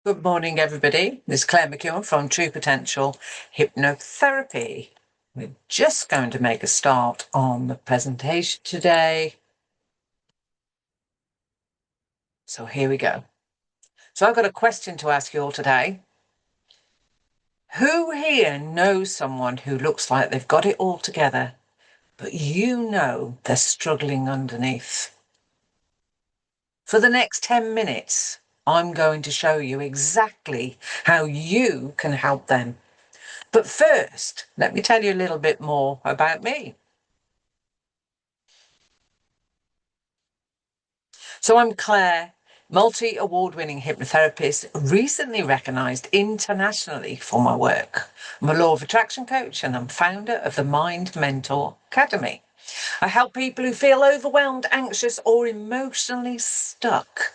Good morning, everybody. This is Claire McEwen from True Potential Hypnotherapy. We're just going to make a start on the presentation today. So here we go. So I've got a question to ask you all today. Who here knows someone who looks like they've got it all together, but you know they're struggling underneath? For the next 10 minutes, I'm going to show you exactly how you can help them. But first, let me tell you a little bit more about me. So I'm Claire, multi-award-winning hypnotherapist, recently recognised internationally for my work. I'm a law of attraction coach and I'm founder of the Mind Mentor Academy. I help people who feel overwhelmed, anxious or emotionally stuck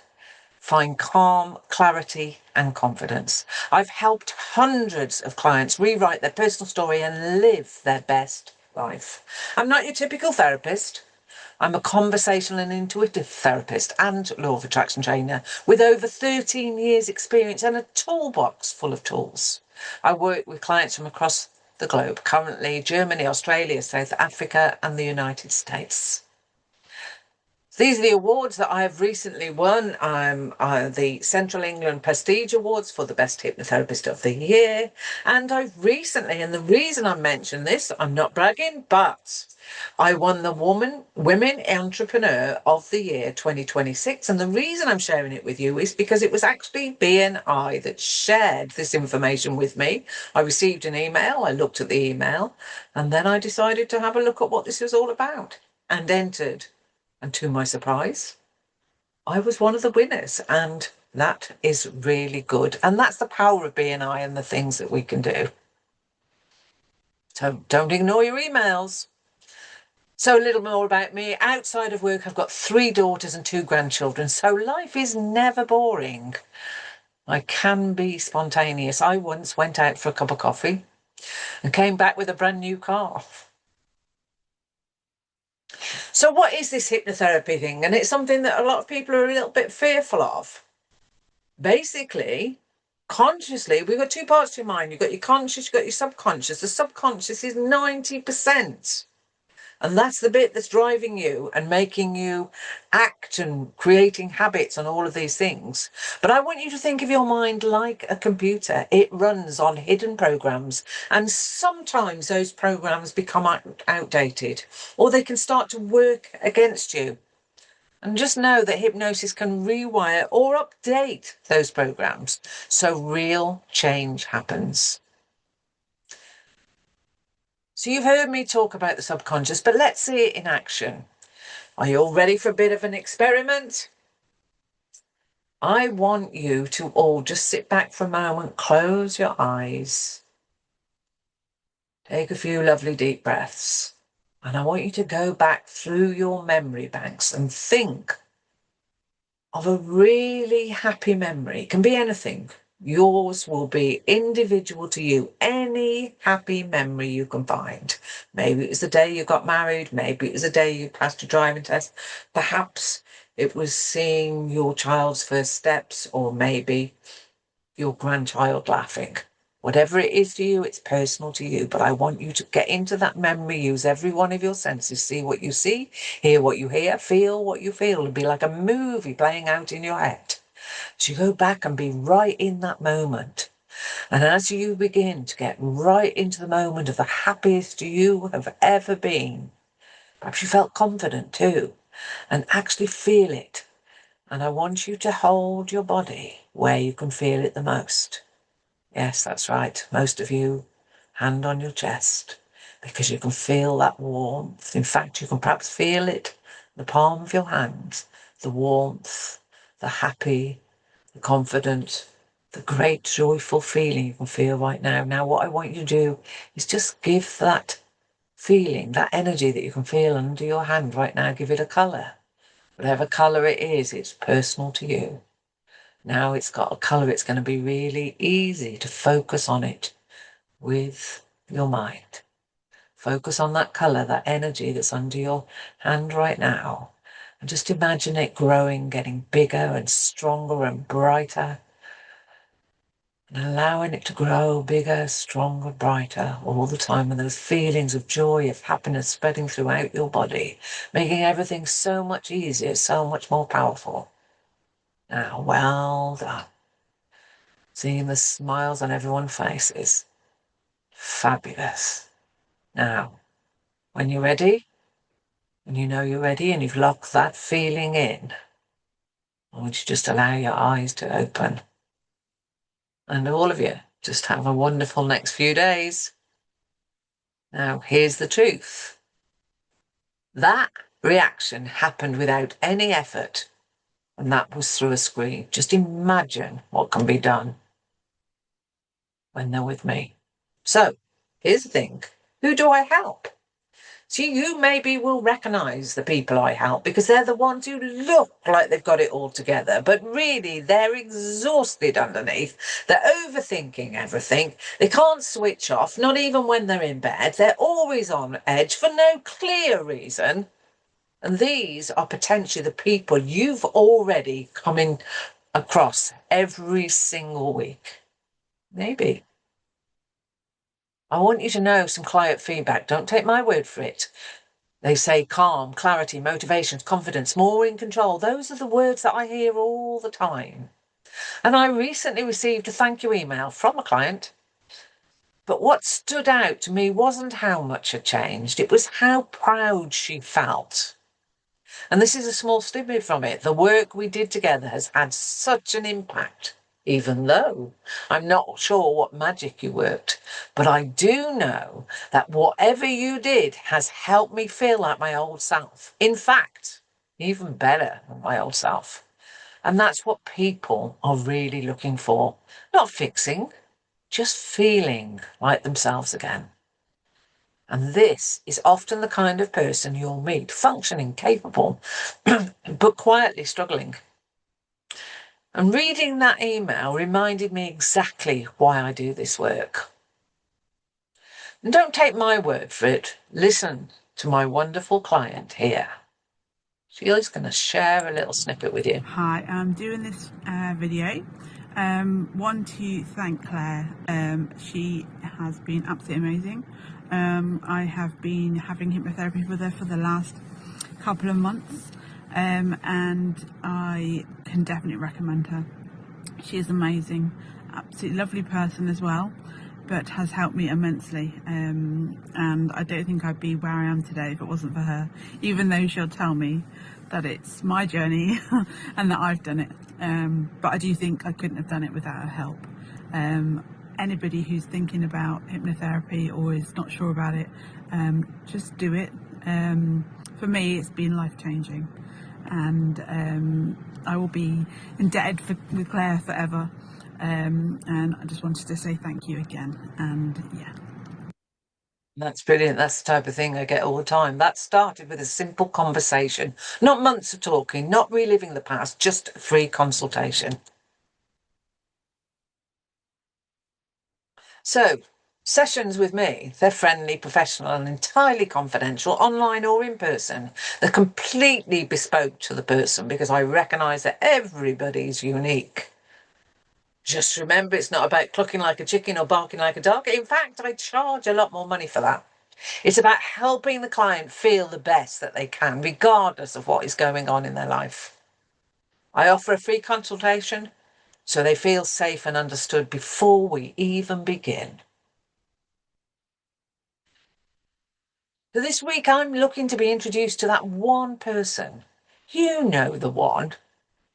find calm, clarity and confidence. I've helped hundreds of clients rewrite their personal story and live their best life. I'm not your typical therapist. I'm a conversational and intuitive therapist and law of attraction trainer with over 13 years experience and a toolbox full of tools. I work with clients from across the globe, currently Germany, Australia, South Africa and the United States. These are the awards that I have recently won. I'm the Central England Prestige Awards for the Best Hypnotherapist of the Year. And I've recently, and the reason I mention this, I'm not bragging, but I won the Women Entrepreneur of the Year 2026. And the reason I'm sharing it with you is because it was actually BNI that shared this information with me. I received an email, I looked at the email, and then I decided to have a look at what this was all about and entered. And to my surprise, I was one of the winners, and that is really good. And that's the power of BNI and the things that we can do. So don't ignore your emails. So a little more about me. Outside of work, I've got 3 daughters and 2 grandchildren. So life is never boring. I can be spontaneous. I once went out for a cup of coffee and came back with a brand new car. So what is this hypnotherapy thing? And it's something that a lot of people are a little bit fearful of. Basically, consciously, we've got 2 parts to your mind. You've got your conscious, you've got your subconscious. The subconscious is 90%. And that's the bit that's driving you and making you act and creating habits and all of these things. But I want you to think of your mind like a computer. It runs on hidden programs. And sometimes those programs become outdated or they can start to work against you. And just know that hypnosis can rewire or update those programs so real change happens. So you've heard me talk about the subconscious, but let's see it in action. Are you all ready for a bit of an experiment? I want you to all just sit back for a moment, close your eyes, take a few lovely deep breaths, and I want you to go back through your memory banks and think of a really happy memory. It can be anything. Yours will be individual to you. Any happy memory you can find. Maybe it was the day you got married. Maybe it was the day you passed your driving test. Perhaps it was seeing your child's first steps, or maybe your grandchild laughing. Whatever it is to you, it's personal to you. But I want you to get into that memory, use every one of your senses, see what you see, hear what you hear, feel what you feel. It'll be like a movie playing out in your head. So you go back and be right in that moment. And as you begin to get right into the moment of the happiest you have ever been, perhaps you felt confident too, and actually feel it. And I want you to hold your body where you can feel it the most. Yes, that's right. Most of you, hand on your chest, because you can feel that warmth. In fact, you can perhaps feel it, the palm of your hand, the warmth, the happy, the confident, the great joyful feeling you can feel right now. Now, what I want you to do is just give that feeling, that energy that you can feel under your hand right now, give it a colour. Whatever colour it is, it's personal to you. Now it's got a colour, it's going to be really easy to focus on it with your mind. Focus on that colour, that energy that's under your hand right now. And just imagine it growing, getting bigger and stronger and brighter. and allowing it to grow bigger, stronger, brighter all the time, and those feelings of joy, of happiness spreading throughout your body, making everything so much easier, so much more powerful. Now, well done. Seeing the smiles on everyone's faces. Fabulous. Now, when you're ready, and you know you're ready and you've locked that feeling in, I want you to just allow your eyes to open. And all of you, just have a wonderful next few days. Now, here's the truth. That reaction happened without any effort, and that was through a screen. Just imagine what can be done when they're with me. So, here's the thing. Who do I help? See, you maybe will recognise the people I help because they're the ones who look like they've got it all together, but really they're exhausted underneath. They're overthinking everything. They can't switch off, not even when they're in bed. They're always on edge for no clear reason. And these are potentially the people you've already coming across every single week. Maybe. I want you to know some client feedback. Don't take my word for it. They say calm, clarity, motivation, confidence, more in control. Those are the words that I hear all the time. And I recently received a thank you email from a client. But what stood out to me wasn't how much had changed. It was how proud she felt. And this is a small snippet from it. The work we did together has had such an impact, even though I'm not sure what magic you worked. But I do know that whatever you did has helped me feel like my old self. In fact, even better than my old self. And that's what people are really looking for. Not fixing, just feeling like themselves again. And this is often the kind of person you'll meet, functioning, capable, but quietly struggling. And reading that email reminded me exactly why I do this work. And don't take my word for it. Listen to my wonderful client here. Sheila's going to share a little snippet with you. Hi, I'm doing this video. One to thank Claire. She has been absolutely amazing. I have been having hypnotherapy with her for the last couple of months, and I can definitely recommend her. She is amazing, absolutely lovely person as well, but has helped me immensely, and I don't think I'd be where I am today if it wasn't for her, even though she'll tell me that it's my journey and that I've done it, but I do think I couldn't have done it without her help. Anybody who's thinking about hypnotherapy or is not sure about it, just do it. For me, it's been life-changing, and I will be indebted with Claire forever. And I just wanted to say thank you again. And yeah. That's brilliant. That's the type of thing I get all the time. That started with a simple conversation, not months of talking, not reliving the past, just a free consultation. So, sessions with me, they're friendly, professional, and entirely confidential, online or in person. They're completely bespoke to the person because I recognise that everybody's unique. Just remember, it's not about clucking like a chicken or barking like a dog. In fact, I charge a lot more money for that. It's about helping the client feel the best that they can, regardless of what is going on in their life. I offer a free consultation so they feel safe and understood before we even begin. So this week, I'm looking to be introduced to that one person. You know the one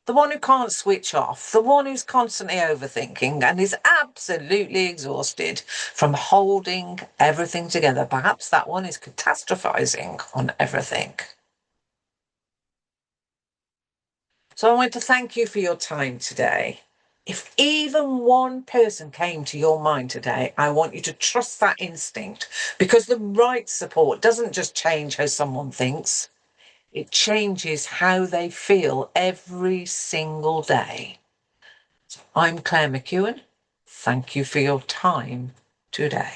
who can't switch off, the one who's constantly overthinking and is absolutely exhausted from holding everything together. Perhaps that one is catastrophizing on everything. So I want to thank you for your time today. If even one person came to your mind today, I want you to trust that instinct, because the right support doesn't just change how someone thinks, it changes how they feel every single day. So I'm Claire McEwen. Thank you for your time today.